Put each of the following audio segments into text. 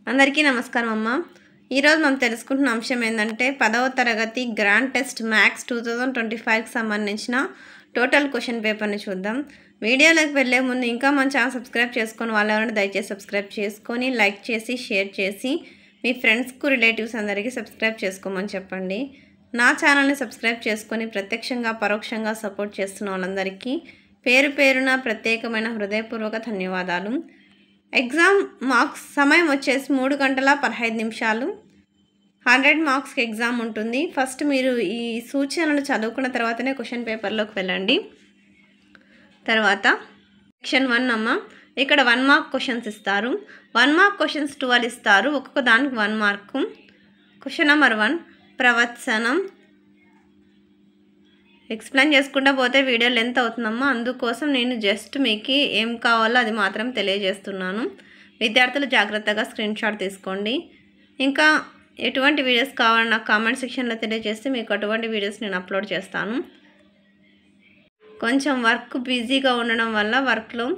అందరికీ నమస్కారం అమ్మ. ఈరోజు మనం తెలుసుకుంటున్న అంశం ఏంటంటే 10వ తరగతి గ్రాండ్ టెస్ట్ మ్యాథ్స్ 2025కి సంబంధించిన టోటల్ క్వశ్చన్ పేపర్ని చూద్దాం. వీడియోలోకి వెళ్ళే ముందు ఇంకా మన ఛానల్ సబ్స్క్రైబ్ చేసుకొని వాళ్ళు ఎవరైనా దయచేసి సబ్స్క్రైబ్ చేసుకొని లైక్ చేసి షేర్ చేసి మీ ఫ్రెండ్స్కు రిలేటివ్స్ అందరికీ సబ్స్క్రైబ్ చేసుకోమని చెప్పండి. నా ఛానల్ని సబ్స్క్రైబ్ చేసుకొని ప్రత్యక్షంగా పరోక్షంగా సపోర్ట్ చేస్తున్న వాళ్ళందరికీ పేరు పేరున ప్రత్యేకమైన హృదయపూర్వక ధన్యవాదాలు. ఎగ్జామ్ మార్క్స్ సమయం వచ్చేసి 3 గంటల 15 నిమిషాలు. 100 మార్క్స్కి ఎగ్జామ్ ఉంటుంది. ఫస్ట్ మీరు ఈ సూచనలు చదువుకున్న తర్వాతనే క్వశ్చన్ పేపర్లోకి వెళ్ళండి. తర్వాత సెక్షన్ 1 అమ్మ, ఇక్కడ 1 మార్క్ క్వశ్చన్స్ ఇస్తారు. 1 మార్క్ క్వశ్చన్స్ 12 ఇస్తారు. ఒక్కొక్క దానికి 1 మార్కు. క్వశ్చన్ నెంబర్ 1 ప్రవచనం. ఎక్స్ప్లెయిన్ చేసుకుంటూ పోతే వీడియో లెంత్ అవుతుందమ్మా, అందుకోసం నేను జస్ట్ మీకు ఏం కావాలో అది మాత్రం తెలియజేస్తున్నాను. విద్యార్థులు జాగ్రత్తగా స్క్రీన్ షాట్ తీసుకోండి. ఇంకా ఎటువంటి వీడియోస్ కావాలో నాకు కామెంట్ సెక్షన్లో తెలియజేస్తే మీకు అటువంటి వీడియోస్ నేను అప్లోడ్ చేస్తాను. కొంచెం వర్క్ బిజీగా ఉండడం వల్ల వర్క్లో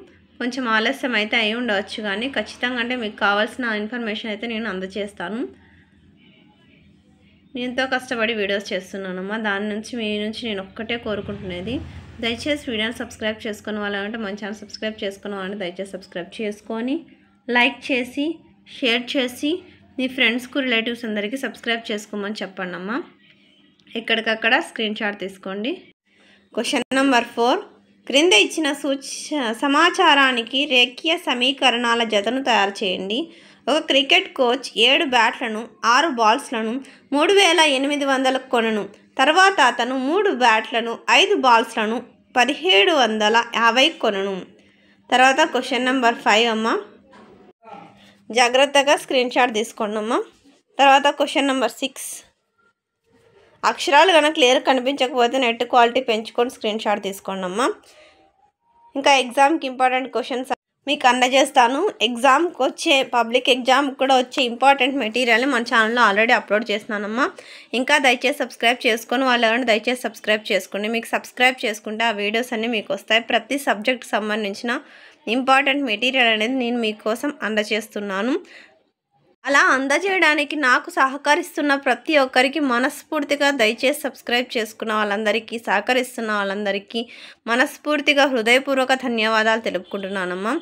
కొంచెం ఆలస్యం అయితే అయి ఉండవచ్చు, కానీ ఖచ్చితంగా అంటే మీకు కావాల్సిన ఇన్ఫర్మేషన్ అయితే నేను అందజేస్తాను. ఎంతో కష్టపడి వీడియోస్ చేస్తున్నానమ్మా, దాని నుంచి మీ నుంచి నేను ఒక్కటే కోరుకుంటున్నది, దయచేసి వీడియోని సబ్స్క్రైబ్ చేసుకుని వాళ్ళంటే మన ఛానల్ సబ్స్క్రైబ్ చేసుకుని వాళ్ళంటే దయచేసి సబ్స్క్రైబ్ చేసుకొని లైక్ చేసి షేర్ చేసి మీ ఫ్రెండ్స్కు రిలేటివ్స్ అందరికీ సబ్స్క్రైబ్ చేసుకోమని చెప్పండి అమ్మా. ఎక్కడికక్కడ స్క్రీన్ షాట్ తీసుకోండి. క్వశ్చన్ నెంబర్ 4, క్రింద ఇచ్చిన సమాచారానికి రేఖీయ సమీకరణాల జతను తయారు చేయండి. ఒక క్రికెట్ కోచ్ 7 బ్యాట్లను 6 బాల్స్లను 3800 కొనను. తర్వాత అతను 3 బ్యాట్లను 5 బాల్స్లను 1750 కొనను. తర్వాత క్వశ్చన్ నెంబర్ 5 అమ్మ, జాగ్రత్తగా స్క్రీన్ షాట్ తీసుకోండి అమ్మ. తర్వాత క్వశ్చన్ నెంబర్ 6, అక్షరాలు కనుక క్లియర్ కనిపించకపోతే నెట్ క్వాలిటీ పెంచుకొని స్క్రీన్ షాట్ తీసుకోండి అమ్మ. ఇంకా ఎగ్జామ్కి ఇంపార్టెంట్ క్వశ్చన్స్ మీకు అందజేస్తాను. ఎగ్జామ్కి వచ్చే పబ్లిక్ ఎగ్జామ్కి కూడా వచ్చే ఇంపార్టెంట్ మెటీరియల్ని మన ఛానల్లో ఆల్రెడీ అప్లోడ్ చేస్తున్నానమ్మా. ఇంకా దయచేసి సబ్స్క్రైబ్ చేసుకొని వాళ్ళు ఎవరైనా దయచేసి సబ్స్క్రైబ్ చేసుకోండి. మీకు సబ్స్క్రైబ్ చేసుకుంటే ఆ వీడియోస్ అన్నీ మీకు వస్తాయి. ప్రతి సబ్జెక్ట్కి సంబంధించిన ఇంపార్టెంట్ మెటీరియల్ అనేది నేను మీకోసం అందజేస్తున్నాను. అలా అందజేయడానికి నాకు సహకరిస్తున్న ప్రతి ఒక్కరికి మనస్ఫూర్తిగా దయచేసి సబ్స్క్రైబ్ చేసుకున్న వాళ్ళందరికీ, సహకరిస్తున్న వాళ్ళందరికీ మనస్ఫూర్తిగా హృదయపూర్వక ధన్యవాదాలు తెలుపుకుంటున్నానమ్మా.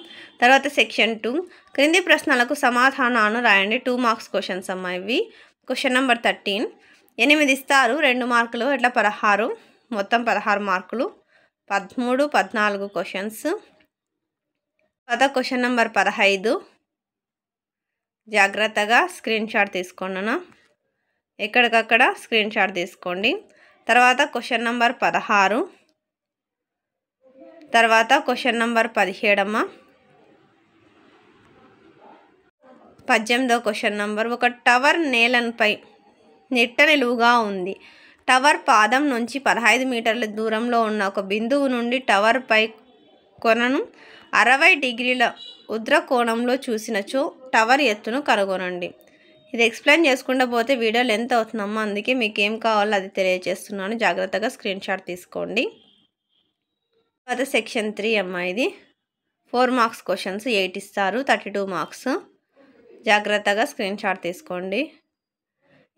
తర్వాత సెక్షన్ 2, క్రింది ప్రశ్నలకు సమాధానాలను రాయండి. 2 మార్క్స్ క్వశ్చన్స్ అమ్మా ఇవి. క్వశ్చన్ నెంబర్ 13, 8 ఇస్తారు, 2 మార్కులు, ఇట్లా 16, మొత్తం 16 మార్కులు, 13, 14 క్వశ్చన్స్. తర్వాత క్వశ్చన్ నెంబర్ 15, జాగ్రత్తగా స్క్రీన్ షాట్ తీసుకోండి, ఎక్కడికక్కడ స్క్రీన్ షాట్ తీసుకోండి. తర్వాత క్వశ్చన్ నెంబర్ 16, తర్వాత క్వశ్చన్ నెంబర్ 17 అమ్మ. 18వ క్వశ్చన్ నెంబర్, ఒక టవర్ నేలపై నిట్టనిలువుగా ఉంది. టవర్ పాదం నుంచి 15 మీటర్ల దూరంలో ఉన్న ఒక బిందువు నుండి టవర్ పై కొనను 60 డిగ్రీల ఉద్రకోణంలో చూసినచో టవర్ ఎత్తును కనుగొనండి. ఇది ఎక్స్ప్లెయిన్ చేసుకుంటూ పోతే వీడియో లెంత్ అవుతుందమ్మా, అందుకే మీకు ఏం కావాలో అది తెలియజేస్తున్నాను. జాగ్రత్తగా స్క్రీన్ షాట్ తీసుకోండి. తర్వాత సెక్షన్ 3 అమ్మ, ఇది 4 మార్క్స్ క్వశ్చన్స్, 8 ఇస్తారు, 32 మార్క్స్. జాగ్రత్తగా స్క్రీన్ షాట్ తీసుకోండి,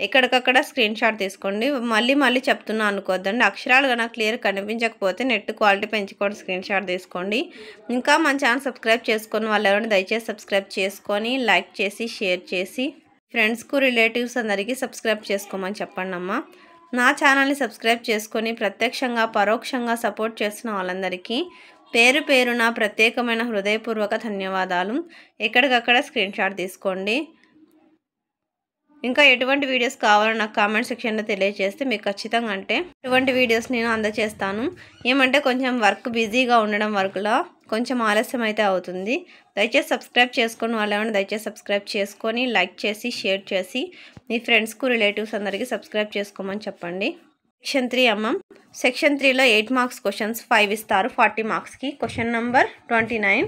ఎక్కడికక్కడ స్క్రీన్ షాట్ తీసుకోండి. మళ్ళీ చెప్తున్నా అనుకోవద్దండి. అక్షరాలు కనుక క్లియర్ కనిపించకపోతే నెట్ క్వాలిటీ పెంచుకొని స్క్రీన్ షాట్ తీసుకోండి. ఇంకా మన ఛానల్ సబ్స్క్రైబ్ చేసుకొని వాళ్ళు ఎవరైనా దయచేసి సబ్స్క్రైబ్ చేసుకొని లైక్ చేసి షేర్ చేసి ఫ్రెండ్స్కు రిలేటివ్స్ అందరికీ సబ్స్క్రైబ్ చేసుకోమని చెప్పండి అమ్మ. నా ఛానల్ని సబ్స్క్రైబ్ చేసుకొని ప్రత్యక్షంగా పరోక్షంగా సపోర్ట్ చేస్తున్న వాళ్ళందరికీ పేరు పేరున ప్రత్యేకమైన హృదయపూర్వక ధన్యవాదాలు. ఎక్కడికక్కడ స్క్రీన్ షాట్ తీసుకోండి. ఇంకా ఎటువంటి వీడియోస్ కావాలో నాకు కామెంట్ సెక్షన్లో తెలియజేస్తే మీకు ఖచ్చితంగా అంటే ఎటువంటి వీడియోస్ నేను అందజేస్తాను. ఏమంటే కొంచెం వర్క్ బిజీగా ఉండడం వరకులో కొంచెం ఆలస్యం అయితే అవుతుంది. దయచేసి సబ్స్క్రైబ్ చేసుకొని వాళ్ళు ఏమైనా దయచేసి సబ్స్క్రైబ్ చేసుకొని లైక్ చేసి షేర్ చేసి మీ ఫ్రెండ్స్కు రిలేటివ్స్ అందరికీ సబ్స్క్రైబ్ చేసుకోమని చెప్పండి. సెక్షన్ 3 అమ్మ, సెక్షన్ 3లో 8 మార్క్స్ క్వశ్చన్స్, 5 ఇస్తారు, 40 మార్క్స్కి. క్వశ్చన్ నెంబర్ 29,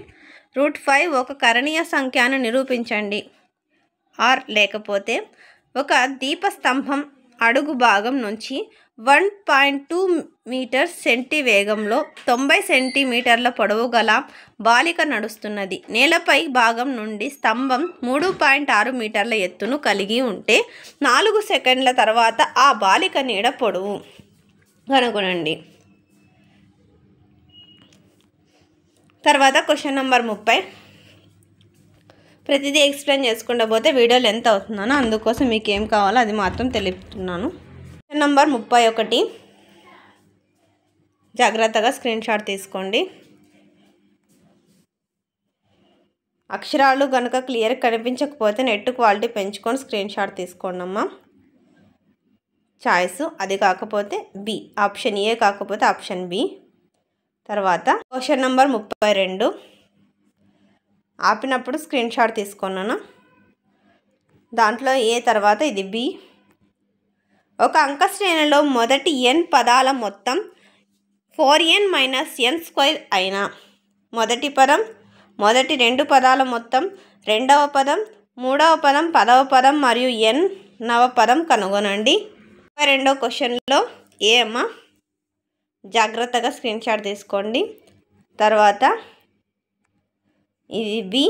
√5 ఒక కరణీయ సంఖ్యను నిరూపించండి. ఆర్ లేకపోతే ఒక దీపస్తంభం అడుగు భాగం నుంచి 1.2 మీటర్ సెంటి వేగంలో 90 సెంటీమీటర్ల పొడవు గల బాలిక నడుస్తున్నది. నేలపై భాగం నుండి స్తంభం 3.6 మీటర్ల ఎత్తును కలిగి ఉంటే 4 సెకండ్ల తర్వాత ఆ బాలిక నీడ పొడవు కనుగొనండి. తర్వాత క్వశ్చన్ నెంబర్ 30. ప్రతిదీ ఎక్స్ప్లెయిన్ చేసుకుంటూ పోతే వీడియో లెంత్ అవుతున్నాను, అందుకోసం మీకు ఏం కావాలో అది మాత్రం తెలుపుతున్నాను. Question number 31. జాగ్రత్తగా స్క్రీన్ షాట్ తీసుకోండి. అక్షరాలు కనుక క్లియర్ కనిపించకపోతే నెట్ క్వాలిటీ పెంచుకొని స్క్రీన్ షాట్ తీసుకోండి అమ్మా. చాయిస్ అది కాకపోతే బి, ఆప్షన్ ఏ కాకపోతే ఆప్షన్ బి. తర్వాత క్వశ్చన్ నెంబర్ 32. ఆపినప్పుడు స్క్రీన్ షాట్ తీసుకున్నాను. దాంట్లో ఏ తర్వాత ఇది బి. ఒక అంక శ్రేణిలో మొదటి n పదాల మొత్తం 4n - n² అయిన మొదటి పదం, మొదటి 2 పదాల మొత్తం, రెండవ పదం, మూడవ పదం, 10వ పదం మరియు nవ పదం కనుగొనండి. 32వ క్వశ్చన్లో ఏ అమ్మా, జాగ్రత్తగా స్క్రీన్ షాట్ తీసుకోండి. తర్వాత ఇది బి.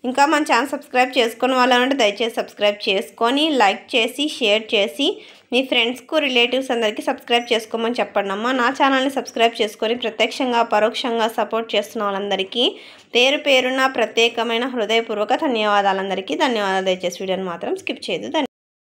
ఇంకా మన ఛానల్ సబ్స్క్రైబ్ చేసుకుని వాళ్ళంటే దయచేసి సబ్స్క్రైబ్ చేసుకొని లైక్ చేసి షేర్ చేసి మీ ఫ్రెండ్స్కు రిలేటివ్స్ అందరికీ సబ్స్క్రైబ్ చేసుకోమని చెప్పండి అమ్మా. నా ఛానల్ని సబ్స్క్రైబ్ చేసుకొని ప్రత్యక్షంగా పరోక్షంగా సపోర్ట్ చేస్తున్న వాళ్ళందరికీ పేరు పేరున ప్రత్యేకమైన హృదయపూర్వక ధన్యవాదాలందరికీ. ధన్యవాదాలు. దయచేసి వీడియోని మాత్రం స్కిప్ చేయదు. ధన్యవాదాలు.